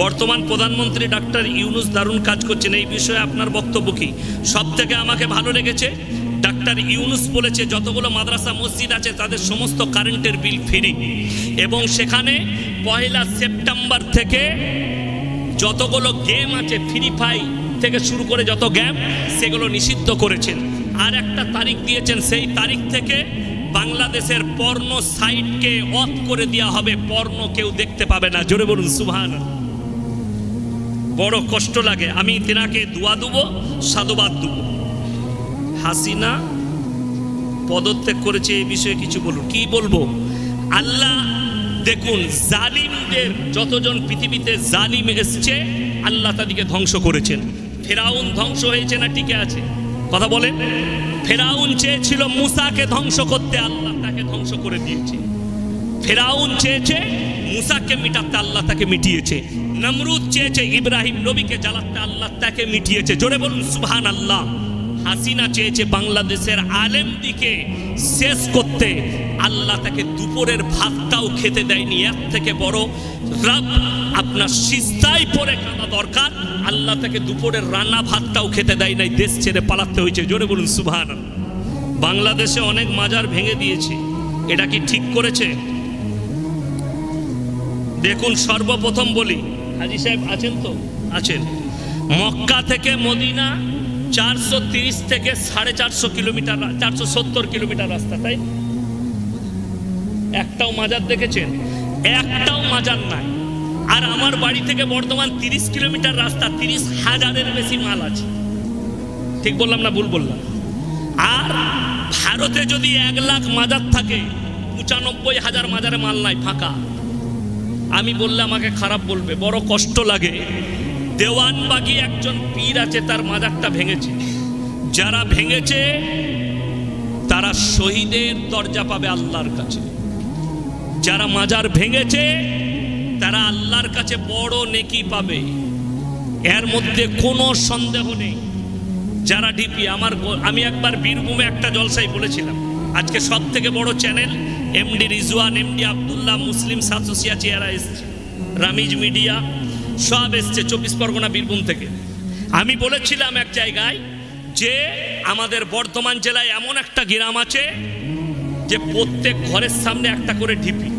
বর্তমান প্রধানমন্ত্রী ডাক্তার ইউনূস দারুণ কাজ করছেন, এই বিষয়ে আপনার বক্তব্য কি? সব থেকে আমাকে ভালো লেগেছে ডাক্তার ইউনূস বলেছে যতগুলো মাদ্রাসা মসজিদ আছে তাদের সমস্ত কারেন্টের বিল ফ্রি, এবং সেখানে 1 সেপ্টেম্বর থেকে যতগুলো গেম আছে ফ্রি ফায়ার থেকে শুরু করে যত গেম সেগুলো নিষিদ্ধ করেছেন। আর একটা তারিখ দিয়েছেন, সেই তারিখ থেকে বাংলাদেশের পর্ন সাইটকে অফ করে দেওয়া হবে, পর্ন কেউ দেখতে পাবে না। জোরে বলুন সুবহানাল্লাহ। বড় কষ্ট লাগে, আমি তেনাকে দোয়া দেবো, সাধুবাদ দেবো। হাসিনা পদত্যাগ করেছে, এই বিষয়ে কিছু বলুন। কি বলবো? আল্লাহ দেখুন, জালিমদের যতজন পৃথিবীতে জালিম এসছে আল্লাহ তাদেরকে ধ্বংস করেছেন। ফেরাউন ধ্বংস হয়েছে না টিকে আছে? কথা বলেন। ফেরাউন চেয়েছিল মুসাকে ধ্বংস করতে, আল্লাহ তাকে ধ্বংস করে দিয়েছে। ফেরাউন চেয়েছে মুসাকে মিটাতে, আল্লাহ তাকে মিটিয়েছে। নমরুদ চেয়েছে ইব্রাহিম নবীকে জ্বালাতে, আল্লাহ তাকে মিটিয়েছে। জোরে বলুন সুবহানাল্লাহ। হাসিনা চেয়েছে বাংলাদেশের আলেমদিকে শেষ করতে, আল্লাহ তাকে দুপুরের ভাতটাও খেতে দেয়নি। এর থেকে বড় রব আপনার সিজদায় পড়ে কাঁদা দরকার, আল্লাহ তাকে দুপুরের রান্না ভাতটাও খেতে দেয় নাই, দেশ ছেড়ে পালাতে হয়েছে। জোরে বলুন সুবহানাল্লাহ। বাংলাদেশে অনেক মাজার ভেঙে দিয়েছে, এটা কি ঠিক করেছে? দেখুন, সর্বপ্রথম বলি, হাজী সাহেব আছেন তো? আছেন। মক্কা থেকে মদিনা 430 থেকে 450 কিলোমিটার, 470 কিলোমিটার রাস্তা, তাই? একটাও মাজার দেখেছেন? একটাও মাজার নাই। আর আমার বাড়ি থেকে বর্ধমান 30 কিলোমিটার রাস্তা, 30,000-এর বেশি মাল আছে। ঠিক বললাম না ভুল বললাম? আর ভারতে যদি 1 লাখ মাজার থাকে, 95,000 মাজারে মাল নাই, ফাঁকা। আমি বললে আমাকে খারাপ বলবে, বড় কষ্ট লাগে। দেওয়ানবাগি একজন পীর আছে, তার মাজারটা ভেঙেছে। যারা ভেঙেছে তারা শহীদের দরজা পাবে আল্লাহর কাছে। যারা মাজার ভেঙেছে তারা আল্লাহর কাছে বড় নেকি পাবে, এর মধ্যে কোনো সন্দেহ নেই। যারা ডিপি, আমি একবার বীরভূমে একটা জলসায় বলেছিলাম, আজকে সব থেকে বড় channel MD Rizwan, MD Abdullah, মুসলিম সাতসিয়া চেয়ারা এসছে, রামিজ মিডিয়া সব এসছে 24 পরগনা বীরভূম থেকে। আমি বলেছিলাম এক জায়গায় যে আমাদের বর্ধমান জেলায় এমন একটা গ্রাম আছে যে প্রত্যেক ঘরের সামনে একটা করে ঢিপি।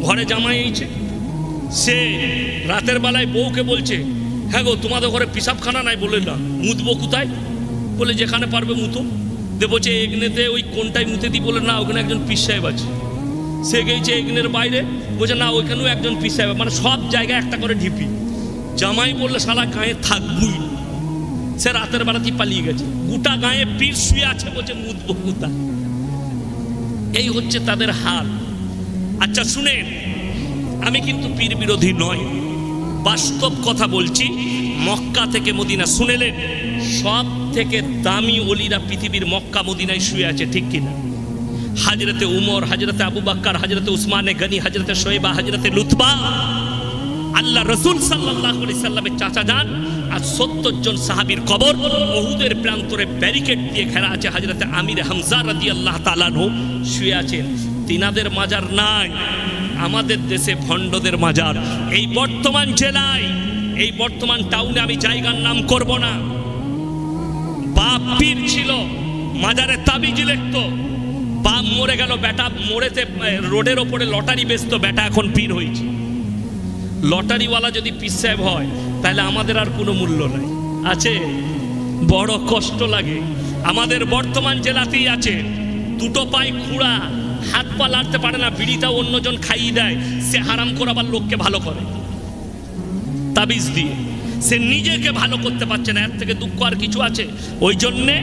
ঘরে জামাই হয়েছে, সে রাতের বেলায় বউকে বলছে, হ্যাঁ গো তোমাদের ঘরে পিসাবখানা নাই? বলে না। মুতবো কোথায়? বলে যেখানে পারবে মুতো। দেবো যে এগনেতে ওই কোনটায় মুতে দিই? বলে না, ওখানে একজন পীর সাহেব আছে। সে গেছে এগনের বাইরে, বলছে না ওইখানেও একজন পীর সাহেব। মানে সব জায়গায় একটা করে ঢিপি। জামাই বললে শালা গায়ে থাকবই, সে রাতের বেলাতেই পালিয়ে গেছে। গোটা গায়ে পীর শুয়ে আছে, বলছে মুতবো কোথায়? এই হচ্ছে তাদের হাল। আচ্ছা শুনেন, আমি কিন্তু পীর বিরোধী নয়, বাস্তব কথা বলছি। মক্কা থেকে মদিনা, শুনেলেন, সব থেকে দামি ওলিরা পৃথিবীর মক্কা মদিনায় শুয়ে আছে, ঠিক কিনা? হযরতে উমর, হযরতে আবু বকর, হযরতে উসমানে গনি, হযরতে শোয়েবা, হযরতে লুতবা, আল্লাহ রাসূল সাল্লাল্লাহু আলাইহি সাল্লামের চাচা যান। আর 70 জন সাহাবীর কবর উহুদের প্রান্তরে ব্যারিকেড দিয়ে ঘেরা আছে। হযরতে আমির হামজা রাদিয়াল্লাহু তাআলা আনহু শুয়ে আছেন। তিনাদের মাজার নাই, আমাদের দেশে ভণ্ডদের মাজার। এই বর্তমান জেলায়, এই বর্তমান টাউনে, আমি জায়গার নাম করব না, বাপ পীর ছিল, মাজারে তাবিজ লিখতো। বাপ মরে গেল, বেটা মরেতে রোডের ওপরে লটারি বেচতো, বেটা এখন পীর হয়েছে। লটারিওয়ালা যদি পীর সাহেব হয় তাহলে আমাদের আর কোনো মূল্য নাই, আছে? বড় কষ্ট লাগে। আমাদের বর্তমান জেলাতেই আছে, দুটো পায়ে খুঁড়া, হাত পা লাড়তে পারে না, বিড়িটাও অন্যজন খাইয়ে দেয়, সে হারাম করে আবার লোককে ভালো করে তাবিজ দিয়ে। সে নিজেকে ভালো করতে পারছে না, এর থেকে দুঃখ আর কিছু আছে? ওই জন্যে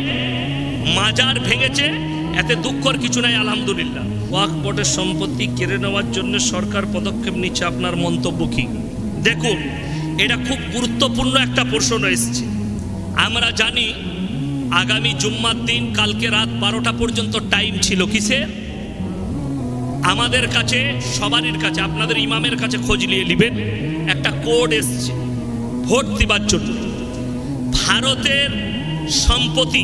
মাজার ভেঙেছে, এতে দুঃখর কিছু নাই। আলহামদুলিল্লাহ। ওয়াকফ বোর্ডের সম্পত্তি কেড়ে নেওয়ার জন্য সরকার পদক্ষেপ নিচ্ছে, আপনার মন্তব্য কি? দেখুন, এটা খুব গুরুত্বপূর্ণ একটা প্রশ্ন এসেছে। আমরা জানি আগামী জুম্মার দিন কালকে রাত 12টা পর্যন্ত টাইম ছিল কিসের? আমাদের কাছে, সবারই কাছে, আপনাদের ইমামের কাছে খোঁজ নিয়ে নেবেন, একটা কোড এসছে ভোট দিবার জন্য। ভারতের সম্পত্তি,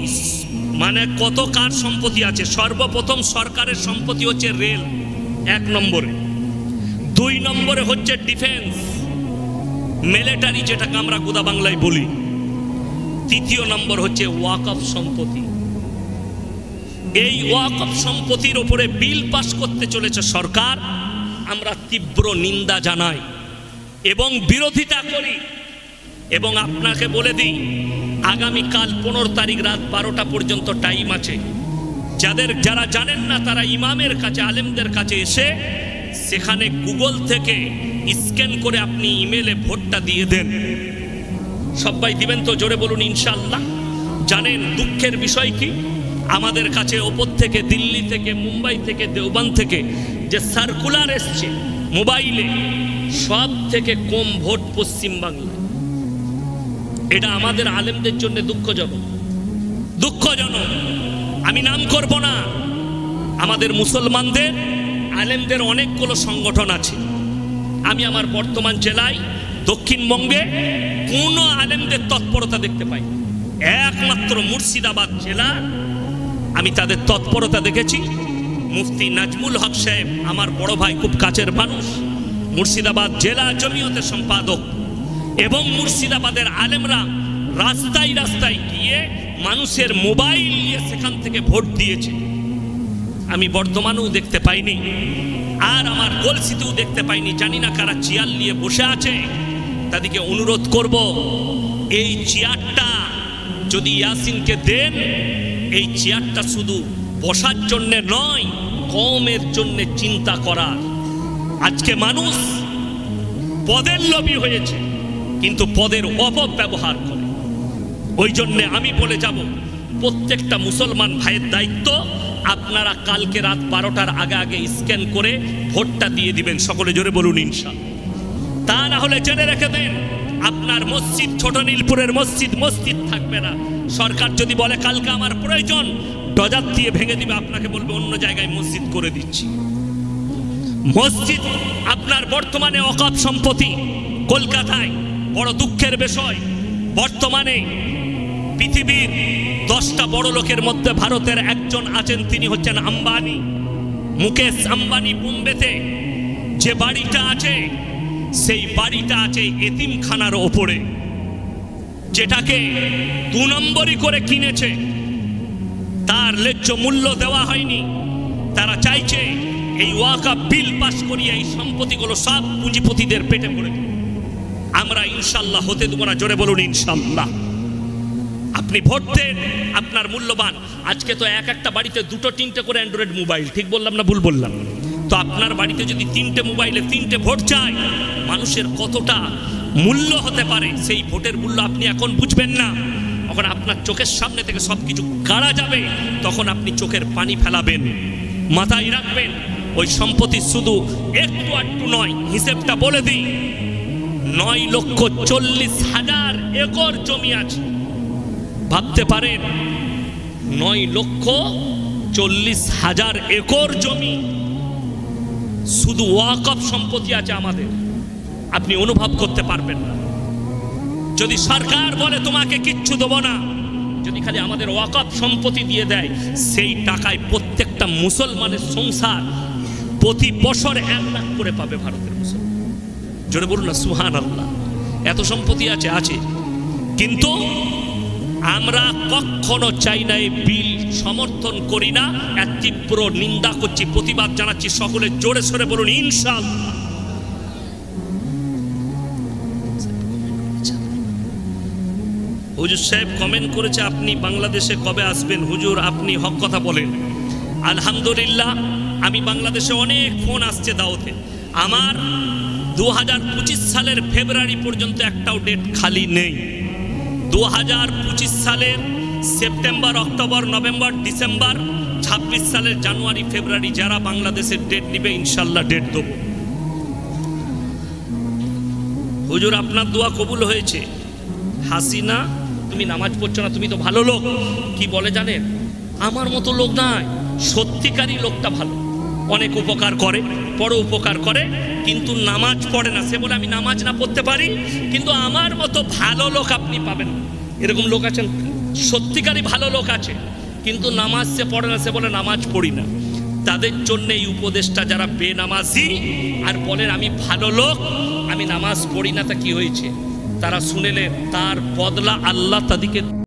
মানে কত কার সম্পত্তি আছে? সর্বপ্রথম সরকারের সম্পত্তি হচ্ছে রেল, 1 নম্বরে। 2 নম্বরে হচ্ছে ডিফেন্স, মিলিটারি, যেটাকে আমরা গোদা বাংলায় বলি। তৃতীয় নম্বর হচ্ছে ওয়াকফ সম্পত্তি। এই ওয়াকফ সম্পত্তির ওপরে বিল পাস করতে চলেছে সরকার। আমরা তীব্র নিন্দা জানাই এবং বিরোধিতা করি। এবং আপনাকে বলে দিই, আগামীকাল 15 তারিখ রাত 12টা পর্যন্ত টাইম আছে। যারা জানেন না তারা ইমামের কাছে, আলেমদের কাছে এসে সেখানে গুগল থেকে স্ক্যান করে আপনি ইমেলে ভোটটা দিয়ে দেন। সবাই দিবেন তো? জোরে বলুন ইনশাআল্লাহ। জানেন দুঃখের বিষয় কি? আমাদের কাছে ওপর থেকে, দিল্লি থেকে, মুম্বাই থেকে, দেওবান থেকে যে সার্কুলার এসছে মোবাইলে, সব থেকে কম ভোট পশ্চিম বাংলায়। এটা আমাদের আলেমদের জন্য দুঃখজনক, দুঃখজনক। আমি নাম করব না। আমাদের মুসলমানদের আলেমদের অনেকগুলো সংগঠন আছে। আমি আমার বর্তমান জেলায়, দক্ষিণবঙ্গে কোনো আলেমদের তৎপরতা দেখতে পাই। একমাত্র মুর্শিদাবাদ জেলা আমি তাদের তৎপরতা দেখেছি। মুফতি নাজমুল হক সাহেব আমার বড় ভাই, খুব কাছের মানুষ, মুর্শিদাবাদ জেলা জমিয়তের সম্পাদক। এবং মুর্শিদাবাদের আলেমরা রাস্তায় রাস্তায় গিয়ে মানুষের মোবাইল নিয়ে সেখান থেকে ভোট দিয়েছে। আমি বর্তমানেও দেখতে পাইনি, আর আমার গলসিতেও দেখতে পাইনি। জানি না কারা চেয়ার নিয়ে বসে আছে। তাদেরকে অনুরোধ করব, এই চেয়ারটা যদি ইয়াসিনকে দেন, এই চেয়ারটা শুধু বসার জন্যে নয়, কওমের জন্যে চিন্তা করার। আজকে মানুষ পদের লোভী হয়েছে, কিন্তু পদের অপব্যবহার করে। ওই জন্যে আমি বলে যাব, প্রত্যেকটা মুসলমান ভাইয়ের দায়িত্ব, আপনারা কালকে রাত 12টার আগে আগে স্ক্যান করে ভোটটা দিয়ে দিবেন। সকলে জোরে বলুন ইনশাআল্লাহ। তা না হলে জেনে রেখে দেন, আপনার মসজিদ, ছোট নীলপুরের মসজিদ থাকবে না। সরকার যদি বলে কালকে আমার প্রয়োজন, ডজার দিয়ে ভেঙে দিবে, আপনাকে বলবে অন্য জায়গায় মসজিদ করে দিচ্ছি। মসজিদ আপনার বর্তমানে ওয়াকফ সম্পত্তি। কলকাতায় বড় দুঃখের বিষয়, বর্তমানে পৃথিবীর 10টা বড় লোকের মধ্যে ভারতের একজন আছেন, তিনি হচ্ছেন আম্বানি, মুকেশ আম্বানি। বোম্বেতে যে বাড়িটা আছে, সেই বাড়িটা আছে এতিমখানার ওপরে, যেটাকে 2 নম্বরই করে কিনেছে। তার ন্যায্য মূল্য দেওয়া হয়নি। তারা চাইছে এই ওয়াকফ বিল পাস করিয়ে এই সম্পত্তিগুলো সব পুঁজিপতিদের পেটে পড়ে দিবে। আমরা ইনশাআল্লাহ হতে দেব না। জোরে বলুন ইনশাআল্লাহ। আপনি ভোট দেন, আপনার মূল্যবান। আজকে তো একটা বাড়িতে 2-3টে করে অ্যান্ড্রয়েড মোবাইল, ঠিক বললাম না ভুল বললাম? তো আপনার বাড়িতে যদি 3টে মোবাইলে 3টে ভোট চায়, মানুষের কতটা মূল্য হতে পারে, সেই ভোটের মূল্য আপনি এখন বুঝবেন না। তখন আপনার চোখের সামনে থেকে সব কিছু কাড়া যাবে, তখন আপনি চোখের পানি ফেলাবেন। মাথায় রাখবেন, ওই সম্পত্তি শুধু একটু আটটু নয়। হিসেবটা বলে দিই, 9,40,000 একর জমি আছে। ভাবতে পারেন, 9,40,000 একর জমি শুধু ওয়াকফ সম্পত্তি আছে আমাদের। আপনি অনুভব করতে পারবেন না। যদি সরকার বলে তোমাকে কিচ্ছু দেব না, যদি খালি আমাদের ওয়াকফ সম্পত্তি দিয়ে দেয়, সেই টাকায় প্রত্যেকটা মুসলমানের সংসার প্রতি বছর 1 লাখ করে পাবে ভারতের মুসলমান। জোরে বলুন না সুবহানাল্লাহ। এত সম্পত্তি আছে। কিন্তু আমরা কখনো চাই না, এই বিল সমর্থন করি না, এর তীব্র নিন্দা করছি, প্রতিবাদ জানাচ্ছি। সকলে জোরে সোরে বলুন ইনশাআল্লাহ। হুজুর সাহেব কমেন্ট করেছে, আপনি বাংলাদেশে কবে আসবেন? হুজুর আপনি হক কথা বলেন। আলহামদুলিল্লাহ, আমি বাংলাদেশে অনেক ফোন আসছে দাওয়াতে। আমার 2025 সালের ফেব্রুয়ারি পর্যন্ত একটাও ডেট খালি নেই। 2025 সালের সেপ্টেম্বর, অক্টোবর, নভেম্বর, ডিসেম্বর, 26 সালের জানুয়ারি, ফেব্রুয়ারি যারা বাংলাদেশের ডেট নিবে ইনশাল্লাহ ডেট দেব। হুজুর আপনার দোয়া কবুল হয়েছে। হাসিনা তুমি নামাজ পড়ছো না, তুমি তো ভালো লোক। কি বলে জানেন, আমার মতো লোক নয়, সত্যিকারই লোকটা ভালো, অনেক উপকার করে, বড় উপকার করে, কিন্তু নামাজ পড়ে না। সে বলে আমি নামাজ না পড়তে পারি, কিন্তু আমার মতো ভালো লোক আপনি পাবেন না। এরকম লোক আছেন, সত্যিকারই ভালো লোক আছে, কিন্তু নামাজ সে পড়ে না। সে বলে নামাজ পড়ি না। তাদের জন্য এই উপদেশটা, যারা বেনামাজি আর বলেন আমি ভালো লোক, আমি নামাজ পড়ি না, তা কি হয়েছে, তারা শুনেলেন তার বদলা আল্লাহ তাদেরকে